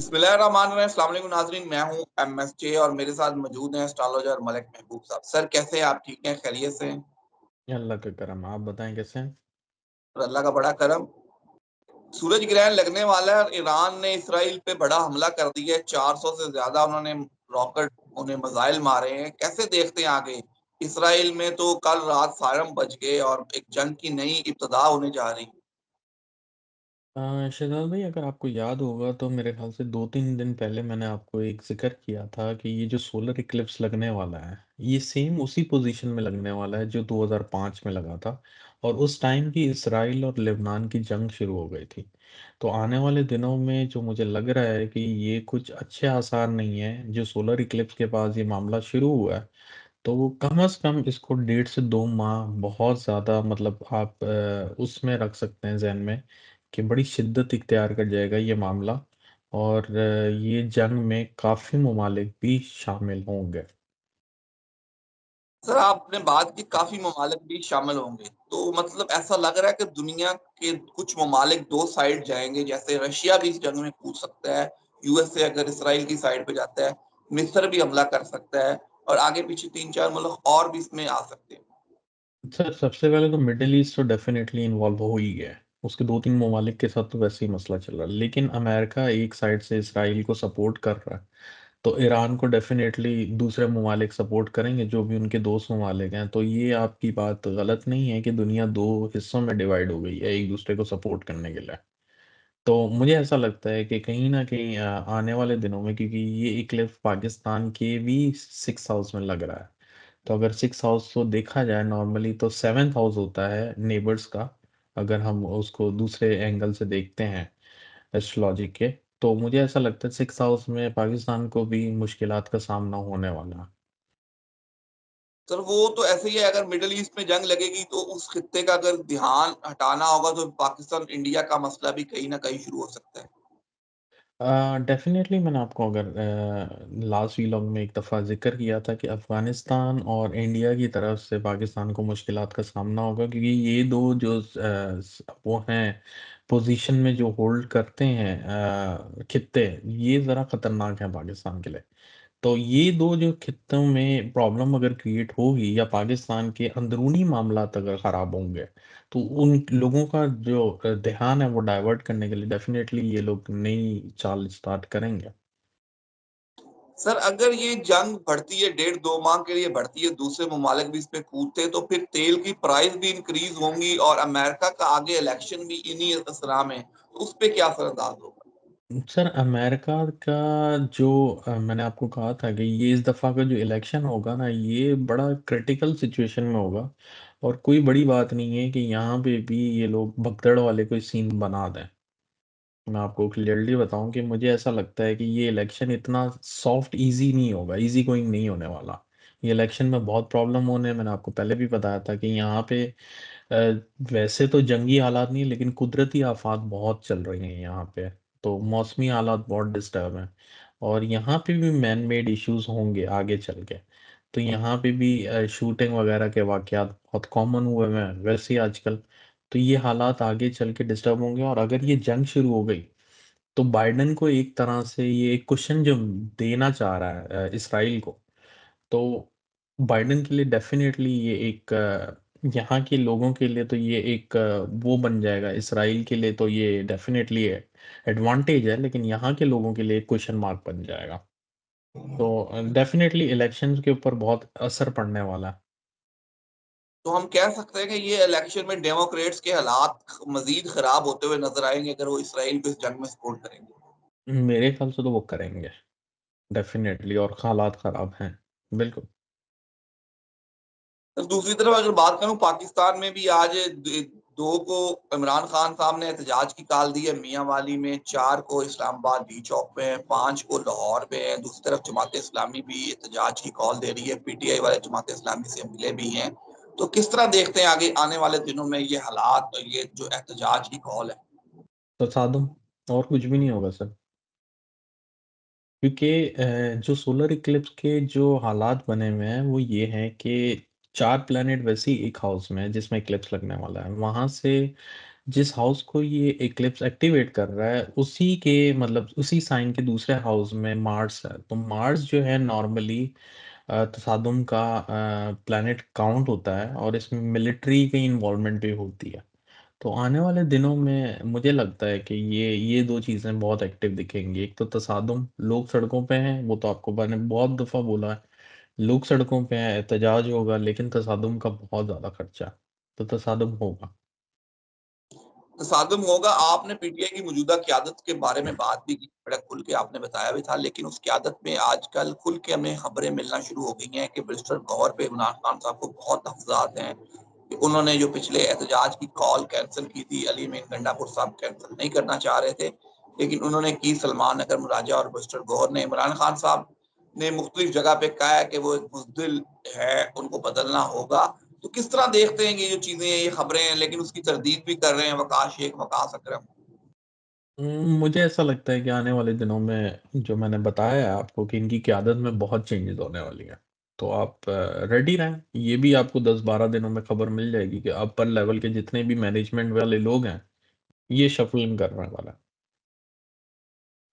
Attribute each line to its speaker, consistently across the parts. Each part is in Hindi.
Speaker 1: बिस्मिल्लाहिर्रहमानिर्रहीम। अस्सलाम वालेकुम नाज़रीन, मैं हूँ एमएसजे और मेरे साथ मौजूद हैं एस्ट्रोलॉजर मलिक महबूब साहब। सर कैसे हैं आप? ठीक हैं? खैरियत से हैं?
Speaker 2: अल्लाह का करम। आप बताएँ कैसे हैं?
Speaker 1: और अल्लाह का बड़ा करम। सूरज ग्रहण लगने वाला है और ईरान ने इसराइल पे बड़ा हमला कर दिया है। 400 से ज़्यादा उन्होंने रॉकेट उन्हें मिसाइल मारे हैं। कैसे देखते हैं आगे? इसराइल में तो कल रात सायरन बज गए और एक जंग की नई इब्तिदा होने जा रही है।
Speaker 2: शहज़ाद भाई, अगर आपको याद होगा तो मेरे ख़्याल से 2-3 दिन पहले मैंने आपको एक ज़िक्र किया था कि ये जो सोलर इक्लिप्स लगने वाला है, ये सेम उसी पोज़ीशन में लगने वाला है जो 2005 में लगा था और उस टाइम की इसराइल और लेबनान की जंग शुरू हो गई थी। तो आने वाले दिनों में जो मुझे लग रहा है कि ये कुछ अच्छे आसार नहीं हैं, जो सोलर इक्लिप्स के पास ये मामला शुरू हुआ है, तो कम से कम इसको 1.5 से 2 माह बहुत ज़्यादा मतलब आप उसमें रख सकते हैं ज़हन में कि बड़ी शिद्दत इख्तियार कर जाएगा ये मामला और ये जंग में काफ़ी ममालिक भी शामिल होंगे।
Speaker 1: सर आपने बात की काफ़ी ममालिक भी शामिल होंगे। तो मतलब ऐसा लग रहा है कि दुनिया के कुछ ममालिक 2 साइड जाएँगे, जैसे रशिया भी इस जंग में कूद सकता है, यूएसए अगर इसराइल की साइड पे जाता है, मिस्र भी हमला कर सकता है और आगे-पीछे 3-4 मुल्क और भी इसमें आ सकते हैं।
Speaker 2: सर, सबसे पहले तो मिडल ईस्ट तो डेफ़िनेटली इन्वॉल्व हो ही गया है। उसके 2-3 ममालिक के साथ तो वैसे ही मसला चल रहा है। लेकिन अमेरिका एक साइड से इसराइल को सपोर्ट कर रहा है। तो ईरान को डेफ़िनेटली दूसरे ममालिक सपोर्ट करेंगे, जो भी उनके दोस्त ममालिक हैं। तो ये आपकी बात गलत नहीं है कि दुनिया 2 हिस्सों में डिवाइड हो गई है एक-दूसरे को सपोर्ट करने के लिए। तो मुझे ऐसा लगता है कि कहीं न कहीं आने वाले दिनों में क्योंकि ये इक्लिप्स पाकिस्तान के भी 6th हाउस में लग रहा है। तो अगर 6th हाउस को देखा जाए नॉर्मली तो 7th हाउस होता है नेबर्स का, अगर हम उसको दूसरे एंगल से देखते हैं एस्ट्रोलॉजी के, तो मुझे ऐसा लगता है 6th हाउस में पाकिस्तान को भी मुश्किलात का सामना होने वाला है।
Speaker 1: सर वो तो ऐसे ही है, अगर मिडल ईस्ट में जंग लगेगी तो उस खित्ते का अगर ध्यान हटाना होगा तो पाकिस्तान इंडिया का मसला भी कहीं न कहीं शुरू हो सकता है।
Speaker 2: डेफ़िनेटली मैंने आपको अगर लास्ट व्लॉग में एक दफ़ा ज़िक्र किया था कि अफ़गानिस्तान और इंडिया की तरफ से पाकिस्तान को मुश्किलात का सामना होगा क्योंकि ये 2 जो वो हैं पोज़ीशन में जो होल्ड करते हैं खित्ते, ये ज़रा ख़तरनाक हैं पाकिस्तान के लिए। तो ये 2 जो खित्तों में प्रॉब्लम अगर क्रिएट होगी या पाकिस्तान के अंदरूनी मामलात अगर ख़राब होंगे, तो उन लोगों का जो ध्यान है वो डाइवर्ट करने के लिए डेफ़िनेटली ये लोग नई चाल स्टार्ट करेंगे।
Speaker 1: सर अगर ये जंग बढ़ती है, 1.5-2 माह के लिए बढ़ती है, दूसरे ममालिक भी इसपे कूदते हैं, तो फिर तेल की प्राइस भी इंक्रीज़ होंगी और अमेरिका का आगे इलेक्शन भी इन्हीं असरा में, तो उसपे क्या असरअंदाज़ होगा?
Speaker 2: सर अमेरिका का जो मैंने आपको कहा था कि ये इस दफ़ा का जो इलेक्शन होगा ना, ये बड़ा क्रिटिकल सिचुएशन में होगा और कोई बड़ी बात नहीं है कि यहाँ पे भी ये लोग भगदड़ वाले कोई सीन बना दें। मैं आपको क्लियरली बताऊँ कि मुझे ऐसा लगता है कि ये इलेक्शन इतना सॉफ्ट ईज़ी नहीं होगा, ईज़ी गोइंग नहीं होने वाला। ये इलेक्शन में बहुत प्रॉब्लम होने हैं, मैंने आपको पहले भी बताया था कि यहाँ पे वैसे तो जंगी हालात नहीं लेकिन कुदरती आफ़ात बहुत चल रही हैं यहाँ पे, तो मौसमी हालात बहुत डिस्टर्ब हैं और यहाँ पे भी मैन मेड इश्यूज़ होंगे आगे चल के। तो यहाँ पे भी शूटिंग वगैरह के वाक़यात बहुत कॉमन हुए हुए हैं वैसे ही आजकल। तो ये हालात आगे चल के डिस्टर्ब होंगे और अगर ये जंग शुरू हो गई, तो बाइडेन को एक तरह से ये एक कुशन जो देना चाह रहा है इसराइल को, तो बाइडेन के लिए डेफ़िनेटली ये एक यहाँ के लोगों के लिए तो ये एक वो बन जाएगा, इसराइल के लिए तो ये डेफ़िनेटली एडवांटेज है, लेकिन यहाँ के लोगों के लिए एक क्वेश्चन मार्क बन जाएगा। तो डेफ़िनेटली इलेक्शंस के ऊपर बहुत असर पड़ने वाला है।
Speaker 1: तो हम कह सकते हैं कि ये इलेक्शन में डेमोक्रेट्स के हालात मज़ीद खराब होते हुए नज़र आएँगे अगर वो इसराइल को इस जंग में सपोर्ट करेंगे।
Speaker 2: मेरे ख़्याल से तो वो करेंगे, डेफ़िनेटली और हालात ख़राब हैं। बिल्कुल।
Speaker 1: तो दूसरी तरफ अगर बात करूँ पाकिस्तान में भी आज 2 को इमरान खान साहब ने एहतजाज की कॉल दी है मियांवाली में, 4 को इस्लामाबाद डी चौक पे है, 5 को लाहौर में है। दूसरी तरफ जमात-ए-इस्लामी भी एहतजाज की कॉल दे रही है, पीटीआई वाले जमात-ए-इस्लामी से मिले भी हैं। तो किस तरह देखते हैं आगे आने वाले दिनों में ये हालात और ये जो एहतजाज की कॉल है?
Speaker 2: तसादुम और कुछ भी नहीं होगा सर। क्योंकि जो सोलर इक्लिप्स के जो हालात बने हुए हैं वो ये हैं कि 4 प्लैनेट वैसे ही एक हाउस में है जिसमें इक्लिप्स लगने वाला है। वहाँ से जिस हाउस को ये इक्लिप्स एक्टिवेट कर रहा है उसी के मतलब उसी साइन के दूसरे हाउस में मार्स है। तो मार्स जो है नॉर्मली तसादुम का प्लैनेट काउंट होता है और इसमें मिलिट्री की इन्वॉल्वमेंट भी होती है। तो आने वाले दिनों में मुझे लगता है कि ये दो चीज़ें बहुत एक्टिव दिखेंगी। एक तो तसादुम, लोग सड़कों पे हैं, वो तो आपको मैंने बहुत दफ़ा बोला है, लोग सड़कों पे हैं, एहतजाज होगा, लेकिन तसादुम का बहुत ज़्यादा खर्चा है, तो तसादुम होगा।
Speaker 1: तसादुम होगा। आपने पीटीआई की मौजूदा क़यादत के बारे में बात भी की, बड़ा खुल के आपने बताया भी था, लेकिन उस क़यादत में आजकल खुल के हमें खबरें मिलना शुरू हो गई हैं कि बैरिस्टर गौहर पे इमरान खान साहब को बहुत तहफ़्फ़ुज़ात हैं कि उन्होंने जो पिछले एहतजाज की कॉल कैंसल की थी, अली अमीन गंडापुर साहब कैंसल नहीं करना चाह रहे थे, लेकिन उन्होंने की। सलमान अकरम राजा और बैरिस्टर गौहर ने, इमरान खान साहब ने मुख्तलिफ जगह पे कहा है कि वो एक बुज़दिल है, उनको बदलना होगा। तो किस तरह देखते हैं ये जो चीज़ें हैं, ये खबरें हैं, लेकिन उसकी तरदीद भी कर रहे हैं वक़ास शेख, वक़ास अकरम।
Speaker 2: मुझे ऐसा लगता है कि आने वाले दिनों में जो मैंने बताया है आपको कि इनकी क़यादत में बहुत चेंजेज़ होने वाली हैं। तो आप रेडी रहें। ये भी आपको 10-12 दिनों में खबर मिल जाएगी कि अपर लेवल के जितने भी मैनेजमेंट वाले लोग हैं, ये शफ़लिंग करने वाला है।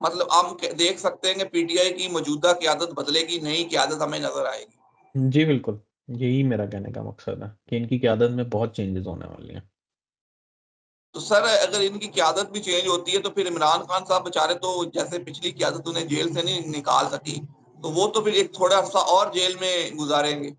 Speaker 1: मतलब हम क देख सकते हैं कि पीटीआई की मौजूदा क़यादत बदलेगी, नई क़यादत हमें नज़र आएगी।
Speaker 2: जी, बिल्कुल। यही मेरा कहने का मकसद है कि इनकी क़यादत में बहुत चेंजेज़ होने वाली हैं।
Speaker 1: तो सर अगर इनकी क़यादत भी चेंज होती है तो फिर इमरान खान साहब बेचारे तो जैसे पिछली क़यादत उन्हें जेल से नहीं निकाल सकी, तो वो तो फिर एक थोड़ा अरसा और जेल में गुज़ारेंगे।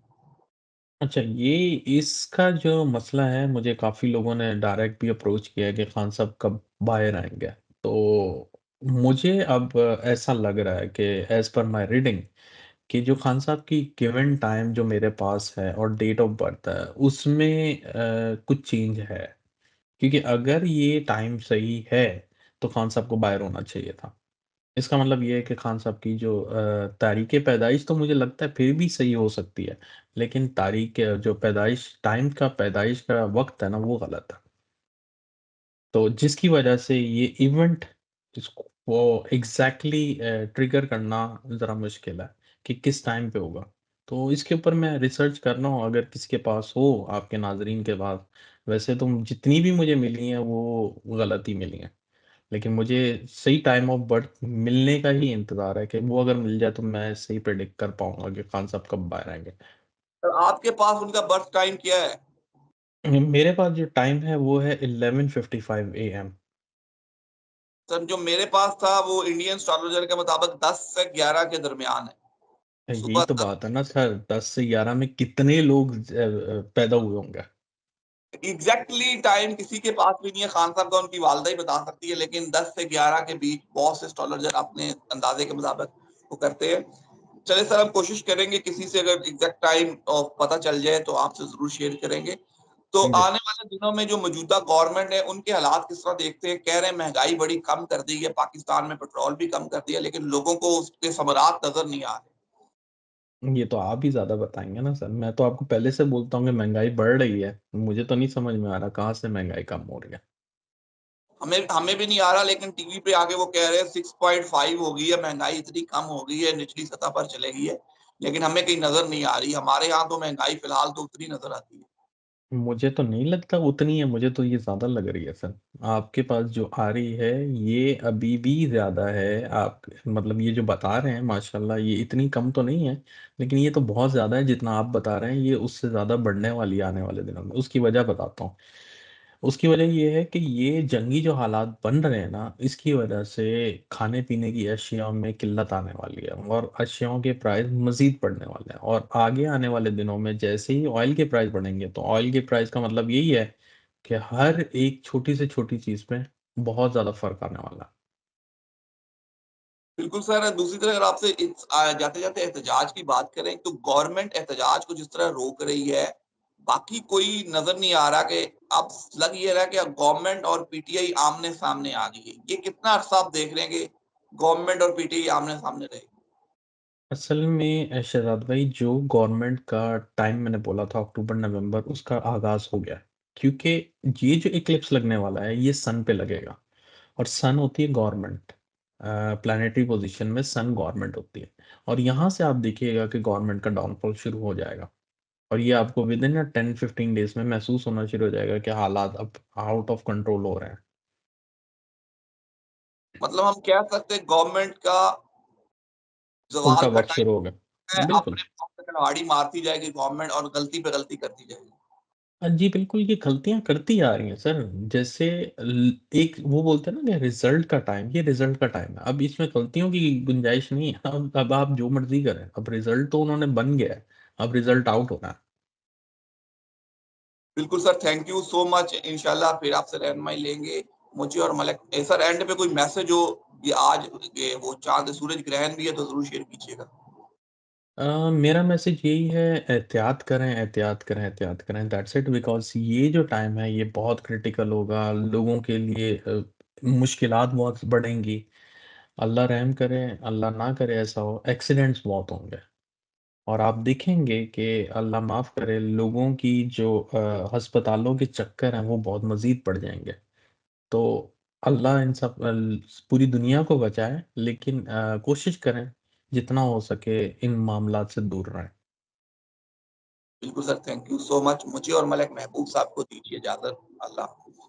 Speaker 2: अच्छा, ये इसका जो मसला है, मुझे काफ़ी लोगों ने डायरेक्ट भी अप्रोच किया है कि खान साहब कब बाहर आएँगे। तो मुझे अब ऐसा लग रहा है कि एज़ पर माय रीडिंग कि जो खान साहब की गिवन टाइम जो मेरे पास है और डेट ऑफ बर्थ है, उसमें कुछ चेंज है। क्योंकि अगर ये टाइम सही है, तो खान साहब को बाहर होना चाहिए था। इसका मतलब ये है कि खान साहब की जो तारीख़ पैदाइश तो मुझे लगता है फिर भी सही हो सकती है, लेकिन तारीख़ जो पैदाइश टाइम का पैदाइश का वक़्त है ना, वो गलत है। तो जिसकी वजह से ये इवेंट इसको वो एग्ज़ैक्टली ट्रिगर करना ज़रा मुश्किल है कि किस टाइम पे होगा। तो इसके ऊपर मैं रिसर्च कर रहा हूँ, अगर किसी के पास हो, आपके नाज़रीन के पास। वैसे तो जितनी भी मुझे मिली हैं, वो गलत ही मिली हैं। लेकिन मुझे सही टाइम ऑफ बर्थ मिलने का ही इंतज़ार है कि वो अगर मिल जाए तो मैं सही प्रेडिक्ट कर पाऊँगा कि खान साहब कब बाहर आएँगे।
Speaker 1: तो आपके पास उनका बर्थ टाइम क्या है?
Speaker 2: मेरे पास जो टाइम है वो है 11:55 एएम।
Speaker 1: सर जो मेरे पास था वो इंडियन एस्ट्रोलॉजर के मुताबिक 10 से 11 के दरमियान है।
Speaker 2: यही
Speaker 1: सुबह
Speaker 2: तो
Speaker 1: 10
Speaker 2: बात है ना सर, 10 से 11 में कितने लोग पैदा हुए होंगे?
Speaker 1: एग्ज़ैक्टली टाइम किसी के पास भी नहीं है, खान साहब का उनकी वालिदा ही बता सकती है, लेकिन 10 से 11 के बीच बहुत से एस्ट्रोलॉजर अपने अंदाज़े के मुताबिक वो करते हैं। चलिए सर हम कोशिश करेंगे किसी से अगर एग्ज़ैक्ट टाइम पता चल जाए तो आपसे ज़रूर शेयर करेंगे। तो
Speaker 2: जी।
Speaker 1: आने वाले दिनों में जो मौजूदा गवर्नमेंट है, उनके हालात किस तरह देखते हैं? कह रहे हैं महँगाई बड़ी कम कर दी है, पाकिस्तान में पेट्रोल भी कम कर दिया, लेकिन लोगों को उसके समरात नज़र नहीं आ रहे।
Speaker 2: ये तो आप ही ज़्यादा बताएँगे ना सर, मैं तो आपको पहले से बोलता हूँ कि महँगाई बढ़ रही है, मुझे तो नहीं समझ में आ रहा कहाँ से महँगाई कम हो रही है।
Speaker 1: हमें हमें भी नहीं आ रहा, लेकिन टीवी पे आके वो कह रहे हैं 6.5 हो गई है, महँगाई इतनी कम हो गई है, निचली सतह पर चले गई है। लेकिन हमें कहीं नज़र नहीं आ रही। हमारे यहाँ तो महँगाई फ़िलहाल तो उतनी नज़र आती है।
Speaker 2: मुझे तो नहीं लगता उतनी है, मुझे तो ये ज़्यादा लग रही है सर। आपके पास जो आ रही है, ये अभी भी ज़्यादा है। आप मतलब ये जो बता रहे हैं माशाल्लाह ये इतनी कम तो नहीं है, लेकिन ये तो बहुत ज़्यादा है जितना आप बता रहे हैं, ये उससे ज़्यादा बढ़ने वाली है आने वाले दिनों में। उसकी वजह बताता हूँ। उसकी वजह ये है कि ये जंगी जो हालात बन रहे हैं ना, इसकी वजह से खाने-पीने की अशियाओं में किल्लत आने वाली है और अशियाओं के प्राइस मज़ीद बढ़ने वाले हैं और आगे आने वाले दिनों में जैसे ही ऑयल के प्राइस बढ़ेंगे, तो ऑयल के प्राइस का मतलब यही है कि हर एक छोटी से छोटी चीज़ में बहुत ज़्यादा फ़र्क आने वाला है।
Speaker 1: बिल्कुल सर, दूसरी तरफ अगर आपसे जाते-जाते एहतजाज की बात करें, तो गवर्नमेंट एहतजाज को जिस तरह रोक रही है, बाकी कोई नज़र नहीं आ रहा कि अब लग ये रहा है कि अब गवर्नमेंट और पीटीआई आमने-सामने आ गई है। ये कितना अरसा आप देख रहे हैं कि गवर्नमेंट और पीटीआई आमने-सामने रहेगी?
Speaker 2: असल में शहज़ाद भाई जो गवर्नमेंट का टाइम मैंने बोला था अक्टूबर-नवंबर उसका आगाज़ हो गया है। क्योंकि ये जो इक्लिप्स लगने वाला है, ये सन पे लगेगा। और सन होती है गवर्नमेंट प्लैनेटरी पोजीशन में सन गवर्नमेंट होती है और यहाँ से आप देखिएगा कि गवर्नमेंट का डाउनफॉल शुरू हो जाएगा। और ये आपको विद इन 10-15 डेज में महसूस होना शुरू हो जाएगा कि हालात अब आउट ऑफ कंट्रोल हो रहे हैं।
Speaker 1: मतलब हम कह सकते हैं गवर्नमेंट का
Speaker 2: उल्टा
Speaker 1: ज़वाल का
Speaker 2: वक़्त शुरू हो
Speaker 1: टाइम है,
Speaker 2: गया। बिल्कुल।
Speaker 1: अपने आप पे कुल्हाड़ी मारती जाएगी गवर्नमेंट और गलती पे गलती करती जाएगी।
Speaker 2: जी, बिल्कुल, ये गलतियाँ करती आ रही हैं सर। जैसे एक वो बोलते हैं ना कि रिज़ल्ट का टाइम, ये रिज़ल्ट का टाइम है। अब इसमें गलतियों की गुंजाइश नहीं है। अब आप जो मर्ज़ी करें, अब रिज़ल्ट तो उन्होंने बन गया है, अब रिज़ल्ट आउट होना है।
Speaker 1: बिल्कुल sir, thank you so much. इंशाल्लाह फिर आपसे रहनुमाई लेंगे। मुझे और मलिक सर एंड पे कोई मैसेज हो कि आज ये वो चाँद सूरज ग्रहण भी है तो ज़रूर शेयर कीजिएगा।
Speaker 2: मेरा मैसेज यही है, एहतियात करें, एहतियात करें, एहतियात करें, दैट्स इट। बिकॉज़ ये जो टाइम है, ये बहुत क्रिटिकल होगा लोगों के लिए। मुश्किलात बहुत बढ़ेंगी। अल्लाह रहम करे, अल्लाह ना करे ऐसा हो, एक्सीडेंट्स बहुत होंगे। और आप देखेंगे कि अल्लाह माफ़ करे, लोगों की जो अस्पतालों के चक्कर हैं वो बहुत मज़ीद बढ़ जाएँगे। तो अल्लाह इन सब पूरी दुनिया को बचाए, लेकिन कोशिश करें जितना हो सके इन मामलात से दूर रहें।
Speaker 1: बिल्कुल sir, thank you so much. मुझे और मलिक महबूब साहब को दीजिए इजाज़त। अल्लाह हाफ़िज़।